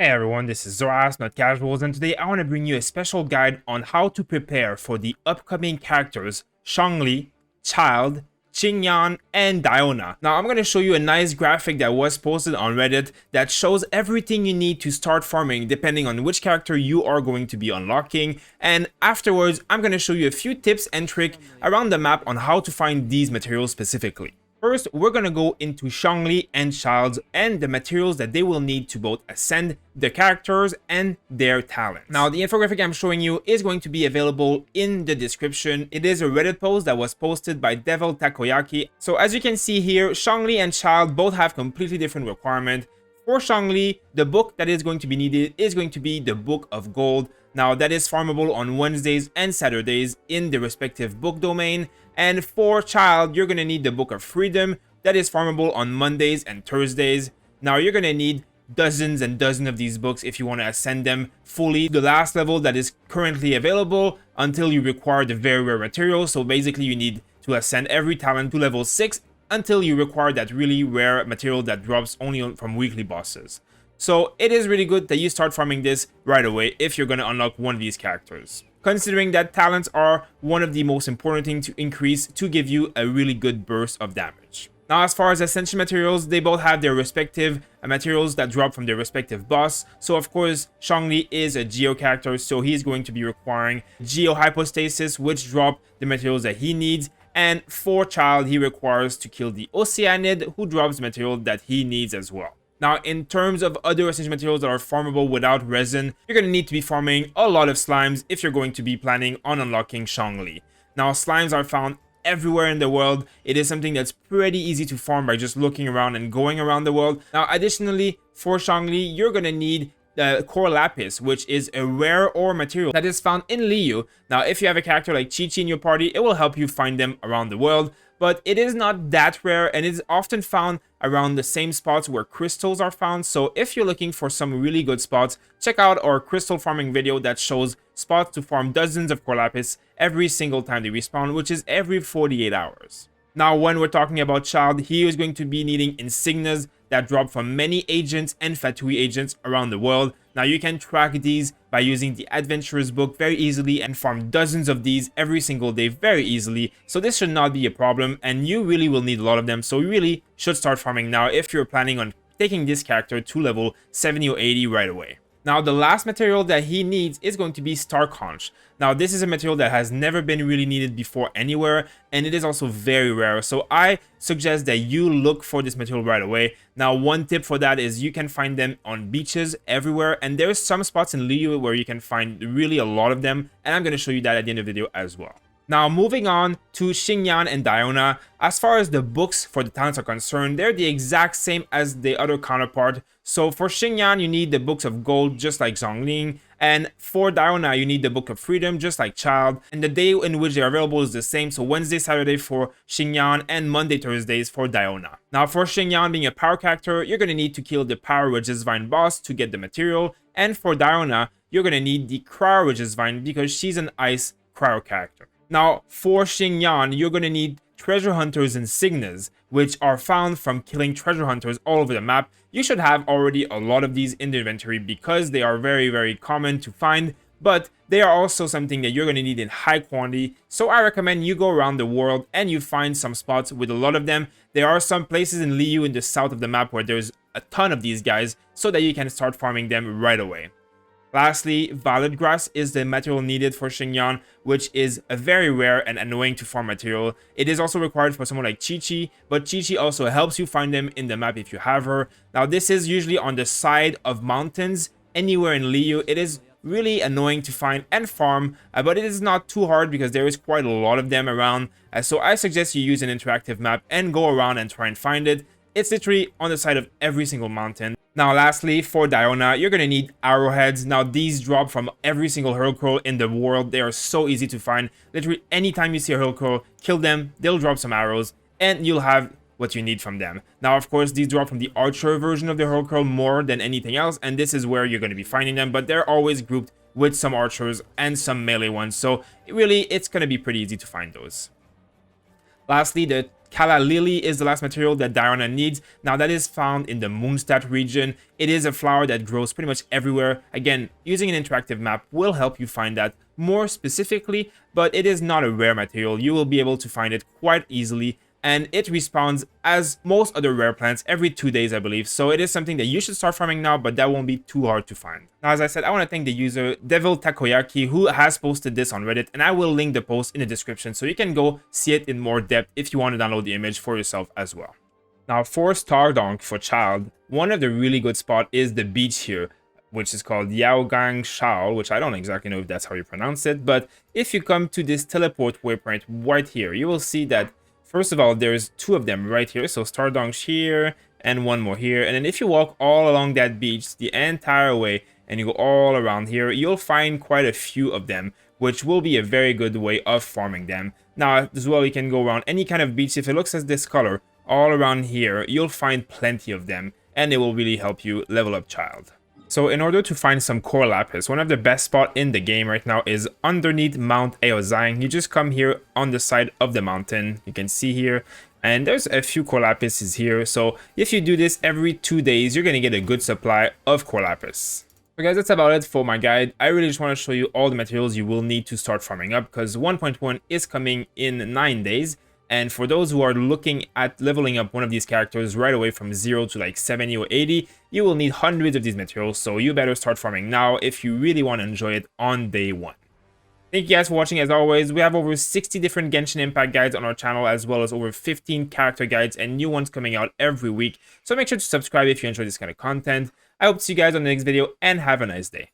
Hey everyone, this is Zoras, not Casuals, and today I want to bring you a special guide on how to prepare for the upcoming characters Zhongli, Childe, Xinyan, and Diona. Now I'm going to show you a nice graphic that was posted on Reddit that shows everything you need to start farming depending on which character you are going to be unlocking, and afterwards I'm going to show you a few tips and tricks around the map on how to find these materials specifically. First, we're going to go into Zhongli and Childe and the materials that they will need to both ascend the characters and their talents. Now, the infographic I'm showing you is going to be available in the description. It is a Reddit post that was posted by Devil Takoyaki. So as you can see here, Zhongli and Childe both have completely different requirements. For Zhongli, the book that is going to be needed is going to be the Book of Gold. Now, that is farmable on Wednesdays and Saturdays in the respective book domain. And for Childe, you're going to need the Book of Freedom. That is farmable on Mondays and Thursdays. Now, you're going to need dozens and dozens of these books if you want to ascend them fully. The last level that is currently available until you require the very rare material. So basically, you need to ascend every talent to level 6 until you require that really rare material that drops only from weekly bosses. So it is really good that you start farming this right away if you're going to unlock one of these characters, considering that talents are one of the most important things to increase to give you a really good burst of damage. Now, as far as Ascension Materials, they both have their respective materials that drop from their respective boss. So of course, Zhongli is a Geo character, so he's going to be requiring Geo Hypostasis, which drop the materials that he needs. And for Childe, he requires to kill the Oceanid, who drops material that he needs as well. Now, in terms of other Ascension Materials that are farmable without resin, you're going to need to be farming a lot of slimes if you're going to be planning on unlocking Zhongli. Now, slimes are found everywhere in the world. It is something that's pretty easy to farm by just looking around and going around the world. Now, additionally, for Zhongli, you're going to need the core Lapis, which is a rare ore material that is found in Liu. Now, if you have a character like Chi-Chi in your party, it will help you find them around the world. But it is not that rare, and it is often found around the same spots where crystals are found. So if you're looking for some really good spots, check out our crystal farming video that shows spots to farm dozens of core lapis every single time they respawn, which is every 48 hours. Now, when we're talking about Childe, he is going to be needing insignias that drop from many agents and Fatui agents around the world. Now, you can track these by using the Adventurer's Book very easily and farm dozens of these every single day very easily. So this should not be a problem, and you really will need a lot of them. So you really should start farming now if you're planning on taking this character to level 70 or 80 right away. Now, the last material that he needs is going to be Stardonch. Now, this is a material that has never been really needed before anywhere, and it is also very rare. So I suggest that you look for this material right away. Now, one tip for that is you can find them on beaches everywhere, and there's some spots in Liu where you can find really a lot of them, and I'm going to show you that at the end of the video as well. Now, moving on to Xinyan and Diona, as far as the books for the talents are concerned, they're the exact same as the other counterpart. So for Xinyan, you need the Books of Gold, just like Zhongli, and for Diona, you need the Book of Freedom, just like Childe, and the day in which they're available is the same, so Wednesday, Saturday for Xinyan, and Monday, Thursdays for Diona. Now, for Xinyan being a power character, you're going to need to kill the Power Ridges Vine boss to get the material, and for Diona, you're going to need the Cryo Ridges Vine because she's an ice cryo character. Now, for Xinyan, you're going to need Treasure Hunters insignias, which are found from killing treasure hunters all over the map. You should have already a lot of these in the inventory because they are very, very common to find, but they are also something that you're going to need in high quantity. So I recommend you go around the world and you find some spots with a lot of them. There are some places in Liu in the south of the map where there's a ton of these guys so that you can start farming them right away. Lastly, Violet Grass is the material needed for Xinyan, which is a very rare and annoying to farm material. It is also required for someone like Chi-Chi, but Chi-Chi also helps you find them in the map if you have her. Now, this is usually on the side of mountains anywhere in Liu. It is really annoying to find and farm, but it is not too hard because there is quite a lot of them around. So I suggest you use an interactive map and go around and try and find it. It's literally on the side of every single mountain. Now, lastly, for Diona, you're going to need arrowheads. Now, these drop from every single hurlcrow in the world. They are so easy to find. Literally, anytime you see a hurlcrow, kill them, they'll drop some arrows, and you'll have what you need from them. Now, of course, these drop from the archer version of the hurlcrow more than anything else, and this is where you're going to be finding them, but they're always grouped with some archers and some melee ones, so really, it's going to be pretty easy to find those. Lastly, the Calla Lily is the last material that Diona needs. Now that is found in the Moonstadt region. It is a flower that grows pretty much everywhere. Again, using an interactive map will help you find that more specifically, but it is not a rare material. You will be able to find it quite easily, and it respawns as most other rare plants every 2 days, I believe. So it is something that you should start farming now, but that won't be too hard to find. Now, as I said, I want to thank the user Devil Takoyaki who has posted this on Reddit, and I will link the post in the description so you can go see it in more depth if you want to download the image for yourself as well. Now, for Stardonch for Childe, one of the really good spots is the beach here, which is called Yaogang Shao, which I don't exactly know if that's how you pronounce it, but if you come to this teleport waypoint right here, you will see that first of all, there's 2 of them right here. So Stardonch here and 1 more here. And then if you walk all along that beach the entire way and you go all around here, you'll find quite a few of them, which will be a very good way of farming them. Now, as well, you can go around any kind of beach. If it looks as this color, all around here, you'll find plenty of them, and it will really help you level up Childe. So in order to find some core lapis, one of the best spots in the game right now is underneath Mount Eozang. You just come here on the side of the mountain. You can see here, and there's a few core lapises here. So if you do this every 2 days, you're going to get a good supply of core lapis. So guys, that's about it for my guide. I really just want to show you all the materials you will need to start farming up, because 1.1 is coming in 9 days. And for those who are looking at leveling up one of these characters right away from 0 to like 70 or 80, you will need hundreds of these materials, so you better start farming now if you really want to enjoy it on day 1. Thank you guys for watching. As always, we have over 60 different Genshin Impact guides on our channel, as well as over 15 character guides and new ones coming out every week. So make sure to subscribe if you enjoy this kind of content. I hope to see you guys on the next video, and have a nice day.